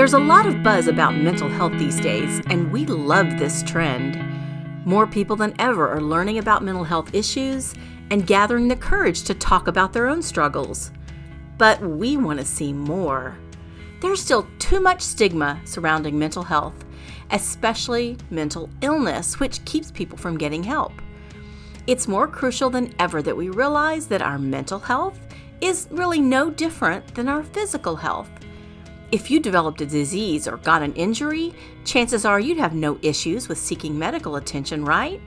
There's a lot of buzz about mental health these days, and we love this trend. More people than ever are learning about mental health issues and gathering the courage to talk about their own struggles. But we want to see more. There's still too much stigma surrounding mental health, especially mental illness, which keeps people from getting help. It's more crucial than ever that we realize that our mental health is really no different than our physical health. If you developed a disease or got an injury, chances are you'd have no issues with seeking medical attention, right?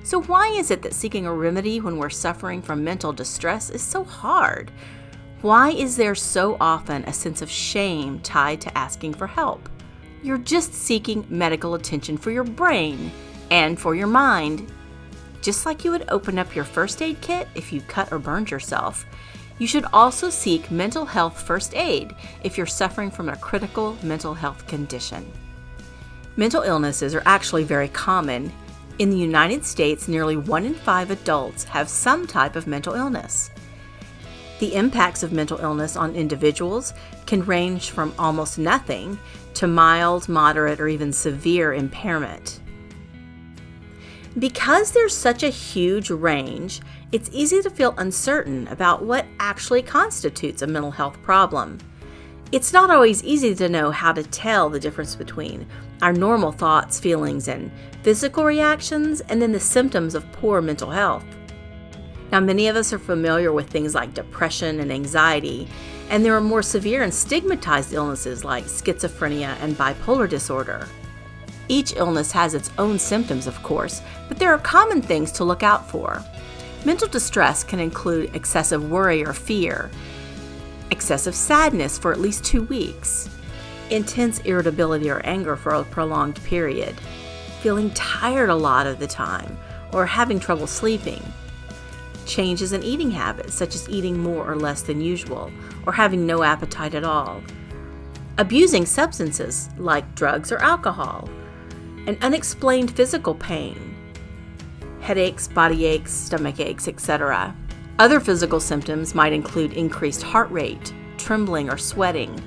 So why is it that seeking a remedy when we're suffering from mental distress is so hard? Why is there so often a sense of shame tied to asking for help? You're just seeking medical attention for your brain and for your mind. Just like you would open up your first aid kit if you cut or burned yourself, you should also seek mental health first aid if you're suffering from a critical mental health condition. Mental illnesses are actually very common. In the United States, nearly 1 in 5 adults have some type of mental illness. The impacts of mental illness on individuals can range from almost nothing to mild, moderate, or even severe impairment. Because there's such a huge range, it's easy to feel uncertain about what actually constitutes a mental health problem. It's not always easy to know how to tell the difference between our normal thoughts, feelings, and physical reactions, and then the symptoms of poor mental health. Now, many of us are familiar with things like depression and anxiety, and there are more severe and stigmatized illnesses like schizophrenia and bipolar disorder. Each illness has its own symptoms, of course, but there are common things to look out for. Mental distress can include excessive worry or fear, excessive sadness for at least 2 weeks, intense irritability or anger for a prolonged period, feeling tired a lot of the time, or having trouble sleeping, changes in eating habits such as eating more or less than usual, or having no appetite at all, abusing substances like drugs or alcohol, and unexplained physical pain, headaches, body aches, stomach aches, etc. Other physical symptoms might include increased heart rate, trembling or sweating,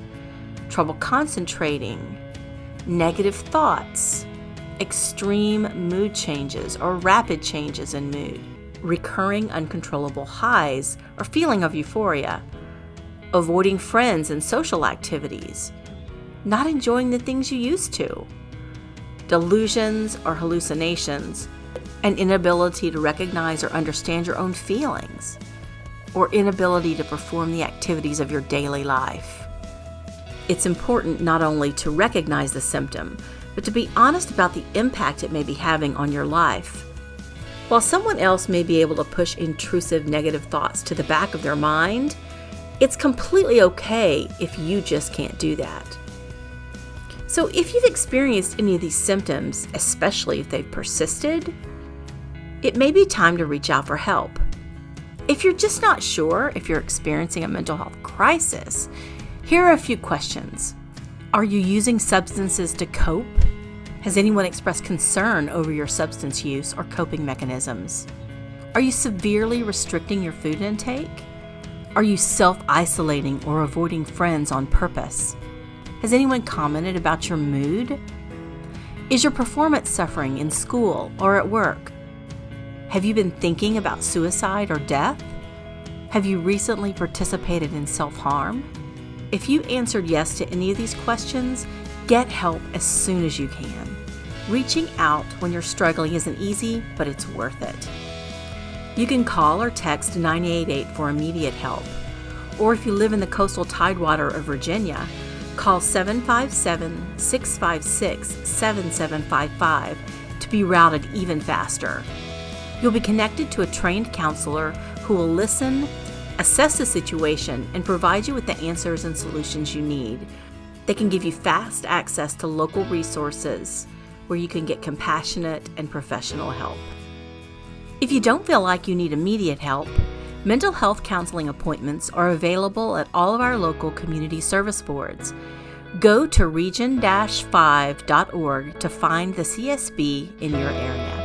trouble concentrating, negative thoughts, extreme mood changes or rapid changes in mood, recurring uncontrollable highs or feeling of euphoria, avoiding friends and social activities, not enjoying the things you used to, delusions or hallucinations, an inability to recognize or understand your own feelings, or inability to perform the activities of your daily life. It's important not only to recognize the symptom, but to be honest about the impact it may be having on your life. While someone else may be able to push intrusive negative thoughts to the back of their mind, it's completely okay if you just can't do that. So if you've experienced any of these symptoms, especially if they've persisted, it may be time to reach out for help. If you're just not sure if you're experiencing a mental health crisis, here are a few questions. Are you using substances to cope? Has anyone expressed concern over your substance use or coping mechanisms? Are you severely restricting your food intake? Are you self-isolating or avoiding friends on purpose? Has anyone commented about your mood? Is your performance suffering in school or at work? Have you been thinking about suicide or death? Have you recently participated in self-harm? If you answered yes to any of these questions, get help as soon as you can. Reaching out when you're struggling isn't easy, but it's worth it. You can call or text 988 for immediate help. Or if you live in the coastal tidewater of Virginia, call 757-656-7755 to be routed even faster. You'll be connected to a trained counselor who will listen, assess the situation, and provide you with the answers and solutions you need. They can give you fast access to local resources where you can get compassionate and professional help. If you don't feel like you need immediate help, mental health counseling appointments are available at all of our local community service boards. Go to region-5.org to find the CSB in your area.